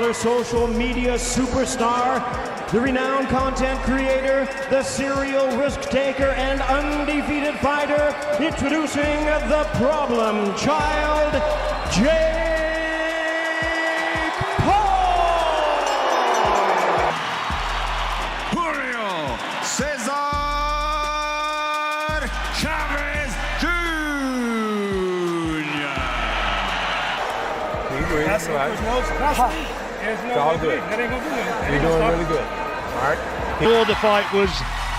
popular social media superstar, the renowned content creator, the serial risk taker, and undefeated fighter, introducing the problem child, Jake Paul! Julio Cesar Chavez Jr. There's all good. You're doing really good. All right. Before the fight was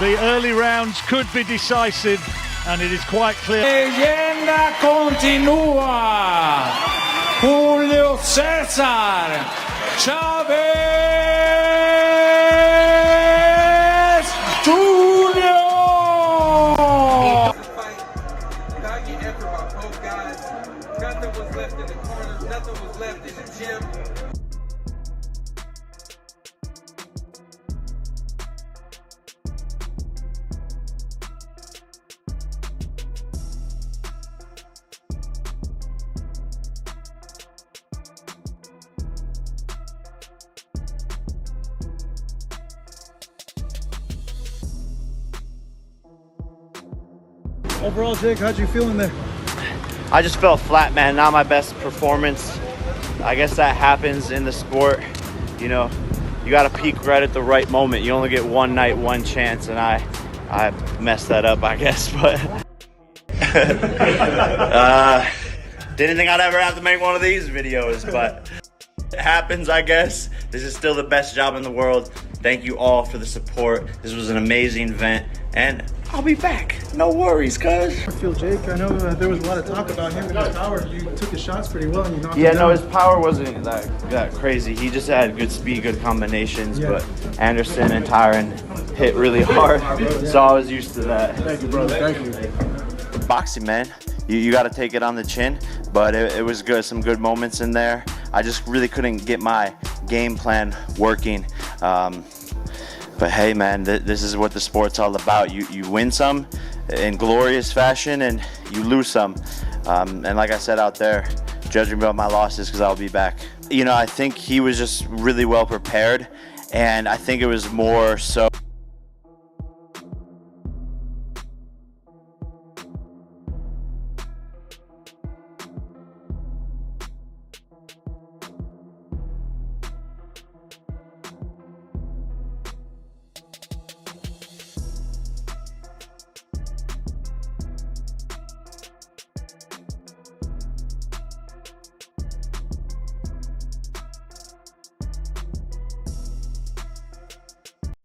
the early rounds could be decisive, and it is quite clear. Leyenda continúa. Julio Cesar Chavez Jr. Valiant effort by both guys. Nothing was left in the corners. Nothing was left in the gym. Overall, Jake, how'd you feel in there? I just felt flat, man. Not my best performance. I guess that happens in the sport. You know, you got to peak right at the right moment. You only get one night, one chance, and I messed that up, I guess. But didn't think I'd ever have to make one of these videos, but it happens, I guess. This is still the best job in the world. Thank you all for the support. This was an amazing event, and I'll be back. No worries, cuz. I feel Jake. I know there was a lot of talk about him and his power. You took his shots pretty well and you knocked him down. Yeah, no, his power wasn't that crazy. He just had good speed, good combinations, but Anderson and Tyron hit really hard, so I was used to that. Thank you, brother. Thank you. Boxing, man. You got to take it on the chin, but it was good. Some good moments in there. I just really couldn't get my game plan working. But hey, man, this is what the sport's all about. You win some in glorious fashion, and you lose some. And like I said out there, judging about my losses because I'll be back. You know, I think he was just really well prepared, and I think it was more so.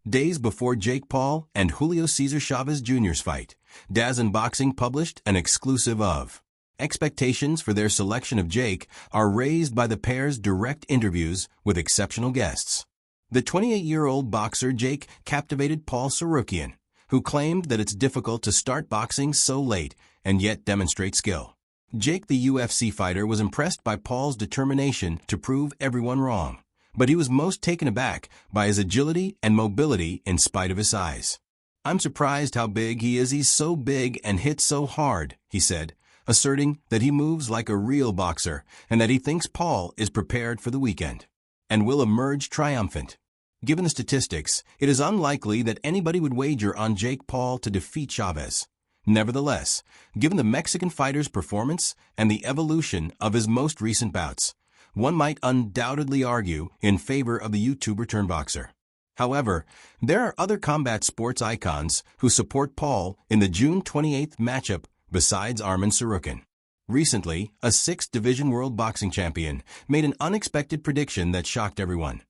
Days before Jake Paul and Julio Cesar Chavez Jr.'s fight, DAZN Boxing published an exclusive of. Expectations for their selection of Jake are raised by the pair's direct interviews with exceptional guests. The 28-year-old boxer Jake captivated Paul Sarukian, who claimed that it's difficult to start boxing so late and yet demonstrate skill. Jake, the UFC fighter, was impressed by Paul's determination to prove everyone wrong, but he was most taken aback by his agility and mobility in spite of his size. "I'm surprised how big he is. He's so big and hits so hard," he said, asserting that he moves like a real boxer and that he thinks Paul is prepared for the weekend and will emerge triumphant. Given the statistics, it is unlikely that anybody would wager on Jake Paul to defeat Chavez. Nevertheless, given the Mexican fighter's performance and the evolution of his most recent bouts, one might undoubtedly argue in favor of the YouTuber-turned-boxer. However, there are other combat sports icons who support Paul in the June 28th matchup besides Arman Sarukian. Recently, a 6th Division World Boxing Champion made an unexpected prediction that shocked everyone.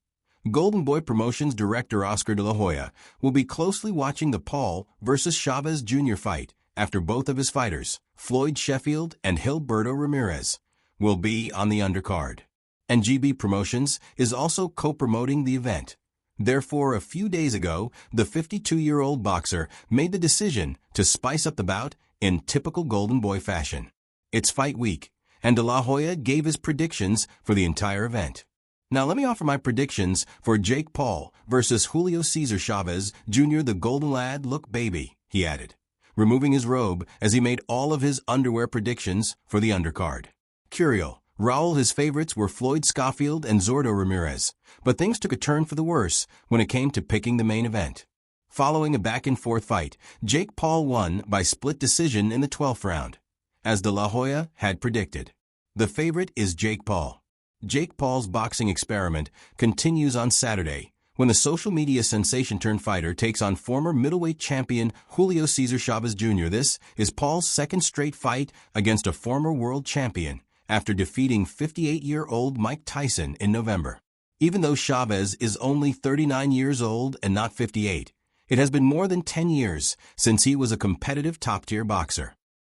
Golden Boy Promotions director Oscar de la Hoya will be closely watching the Paul versus Chavez Jr. fight after both of his fighters, Floyd Sheffield and Gilberto Ramirez, will be on the undercard. And GB Promotions is also co-promoting the event. Therefore, a few days ago, the 52-year-old boxer made the decision to spice up the bout in typical Golden Boy fashion. It's fight week, and De La Hoya gave his predictions for the entire event. Now let me offer my predictions for Jake Paul versus Julio Cesar Chavez Jr. The Golden Lad look baby, he added, removing his robe as he made all of his underwear predictions for the undercard. Curiel, Raul, his favorites were Floyd Schofield and Zordo Ramirez, but things took a turn for the worse when it came to picking the main event. Following a back-and-forth fight, Jake Paul won by split decision in the 12th round, as De La Hoya had predicted. The favorite is Jake Paul. Jake Paul's boxing experiment continues on Saturday, when the social media sensation-turned-fighter takes on former middleweight champion Julio Cesar Chavez Jr. This is Paul's second straight fight against a former world champion, after defeating 58-year-old Mike Tyson in November. Even though Chavez is only 39 years old and not 58, it has been more than 10 years since he was a competitive top-tier boxer.